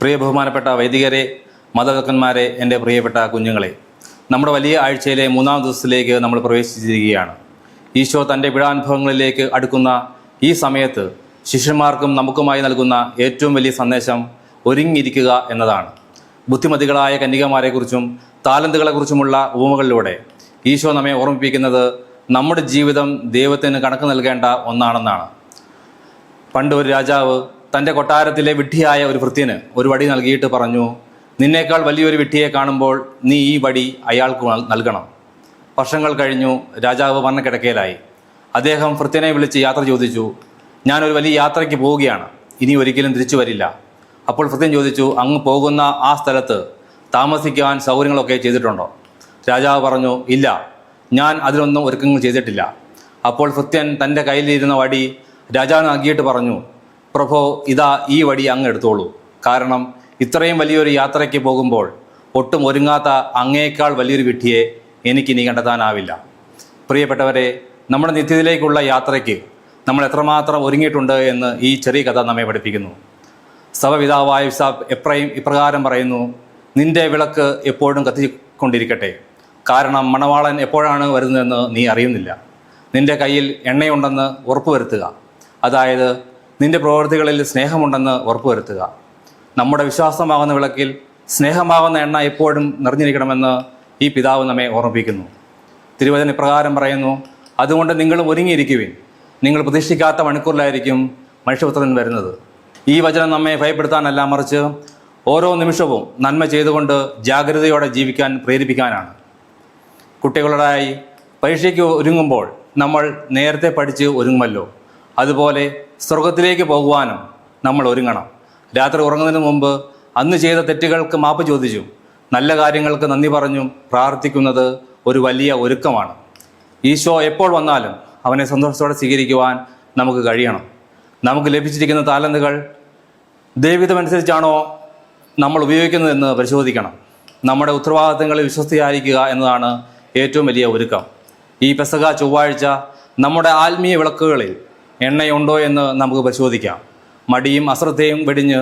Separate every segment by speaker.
Speaker 1: പ്രിയ ബഹുമാനപ്പെട്ട വൈദികരെ, മതഭക്തന്മാരെ, എൻ്റെ പ്രിയപ്പെട്ട കുഞ്ഞുങ്ങളെ, നമ്മുടെ വലിയ ആഴ്ചയിലെ 3-ാം ദിവസത്തിലേക്ക് നമ്മൾ പ്രവേശിച്ചിരിക്കുകയാണ്. ഈശോ തൻ്റെ പീഡാനുഭവങ്ങളിലേക്ക് അടുക്കുന്ന ഈ സമയത്ത് ശിഷ്യന്മാർക്കും നമുക്കുമായി നൽകുന്ന ഏറ്റവും വലിയ സന്ദേശം ഒരുങ്ങിയിരിക്കുക എന്നതാണ്. ബുദ്ധിമതികളായ കന്യകമാരെക്കുറിച്ചും താലന്തുകളെക്കുറിച്ചുമുള്ള ഉപമകളിലൂടെ ഈശോ നമ്മെ ഓർമ്മിപ്പിക്കുന്നത് നമ്മുടെ ജീവിതം ദൈവത്തിന് കണക്ക് നൽകേണ്ട ഒന്നാണെന്നാണ്. പണ്ട് ഒരു രാജാവ് തൻ്റെ കൊട്ടാരത്തിലെ വിഡ്ഢിയായ ഒരു ഭൃത്യന് ഒരു വടി നൽകിയിട്ട് പറഞ്ഞു, നിന്നേക്കാൾ വലിയൊരു വിഡ്ഢിയെ കാണുമ്പോൾ നീ ഈ വടി അയാൾക്ക് നൽകണം. വർഷങ്ങൾ കഴിഞ്ഞു. രാജാവ് മരണക്കിടക്കയിലായി. അദ്ദേഹം ഭൃത്യനെ വിളിച്ച് യാത്ര ചോദിച്ചു. ഞാനൊരു വലിയ യാത്രയ്ക്ക് പോവുകയാണ്, ഇനി ഒരിക്കലും തിരിച്ചു വരില്ല. അപ്പോൾ ഭൃത്യൻ ചോദിച്ചു, അങ്ങ് പോകുന്ന ആ സ്ഥലത്ത് താമസിക്കാൻ സൗകര്യങ്ങളൊക്കെ ചെയ്തിട്ടുണ്ടോ? രാജാവ് പറഞ്ഞു, ഇല്ല, ഞാൻ അതിനൊന്നും ഒരുക്കങ്ങൾ ചെയ്തിട്ടില്ല. അപ്പോൾ ഭൃത്യൻ തൻ്റെ കയ്യിലിരുന്ന വടി രാജാവിന് നൽകിയിട്ട് പറഞ്ഞു, പ്രഭോ, ഇതാ ഈ വടി അങ്ങ് എടുത്തോളൂ. കാരണം ഇത്രയും വലിയൊരു യാത്രയ്ക്ക് പോകുമ്പോൾ ഒട്ടും ഒരുങ്ങാത്ത അങ്ങേക്കാൾ വലിയൊരു വിഡ്ഢിയെ എനിക്കിനി കണ്ടെത്താനാവില്ല. പ്രിയപ്പെട്ടവരെ, നമ്മുടെ നിത്യത്തിലേക്കുള്ള യാത്രയ്ക്ക് നമ്മൾ എത്രമാത്രം ഒരുങ്ങിയിട്ടുണ്ട് എന്ന് ഈ ചെറിയ കഥ നമ്മെ പഠിപ്പിക്കുന്നു. സഭപിതാവായ വിശുദ്ധ എഫ്രൈം ഇപ്രകാരം പറയുന്നു, നിന്റെ വിളക്ക് എപ്പോഴും കത്തിക്കൊണ്ടിരിക്കട്ടെ, കാരണം മണവാളൻ എപ്പോഴാണ് വരുന്നതെന്ന് നീ അറിയുന്നില്ല. നിന്റെ കയ്യിൽ എണ്ണയുണ്ടെന്ന് ഉറപ്പുവരുത്തുക, അതായത് നിന്റെ പ്രവൃത്തികളിൽ സ്നേഹമുണ്ടെന്ന് ഉറപ്പുവരുത്തുക. നമ്മുടെ വിശ്വാസമാകുന്ന വിളക്കിൽ സ്നേഹമാകുന്ന എണ്ണ എപ്പോഴും നിറഞ്ഞിരിക്കണമെന്ന് ഈ പിതാവ് നമ്മെ ഓർമ്മിപ്പിക്കുന്നു. തിരുവചനം ഇപ്രകാരം പറയുന്നു, അതുകൊണ്ട് നിങ്ങളും ഒരുങ്ങിയിരിക്കുവിൻ, നിങ്ങൾ പ്രതീക്ഷിക്കാത്ത മണിക്കൂറിലായിരിക്കും മനുഷ്യപുത്രൻ വരുന്നത്. ഈ വചനം നമ്മെ ഭയപ്പെടുത്താനല്ല, മറിച്ച് ഓരോ നിമിഷവും നന്മ ചെയ്തുകൊണ്ട് ജാഗ്രതയോടെ ജീവിക്കാൻ പ്രേരിപ്പിക്കാനാണ്. കുട്ടികളുടായി പരീക്ഷയ്ക്ക് ഒരുങ്ങുമ്പോൾ നമ്മൾ നേരത്തെ പഠിച്ച് ഒരുങ്ങുമല്ലോ, അതുപോലെ സ്വർഗത്തിലേക്ക് പോകുവാനും നമ്മൾ ഒരുങ്ങണം. രാത്രി ഉറങ്ങുന്നതിന് മുമ്പ് അന്ന് ചെയ്ത തെറ്റുകൾക്ക് മാപ്പ് ചോദിച്ചും നല്ല കാര്യങ്ങൾക്ക് നന്ദി പറഞ്ഞും പ്രാർത്ഥിക്കുന്നത് ഒരു വലിയ ഒരുക്കമാണ്. ഈശോ എപ്പോൾ വന്നാലും അവനെ സന്തോഷത്തോടെ സ്വീകരിക്കുവാൻ നമുക്ക് കഴിയണം. നമുക്ക് ലഭിച്ചിരിക്കുന്ന താലന്തുകൾ ദൈവഹിതമനുസരിച്ചാണോ നമ്മൾ ഉപയോഗിക്കുന്നതെന്ന് പരിശോധിക്കണം. നമ്മുടെ ഉത്തരവാദിത്തങ്ങളിൽ വിശ്വസ്തയായിരിക്കുക എന്നതാണ് ഏറ്റവും വലിയ ഒരുക്കം. ഈ പെസഹ ചൊവ്വാഴ്ച നമ്മുടെ ആത്മീയ വിളക്കുകളിൽ എണ്ണയുണ്ടോ എന്ന് നമുക്ക് പരിശോധിക്കാം. മടിയും അശ്രദ്ധയും വെടിഞ്ഞ്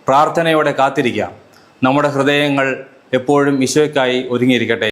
Speaker 1: പ്രാർത്ഥനയോടെ കാത്തിരിക്കാം. നമ്മുടെ ഹൃദയങ്ങൾ എപ്പോഴും ഈശോയ്ക്കായി ഒരുങ്ങിയിരിക്കട്ടെ.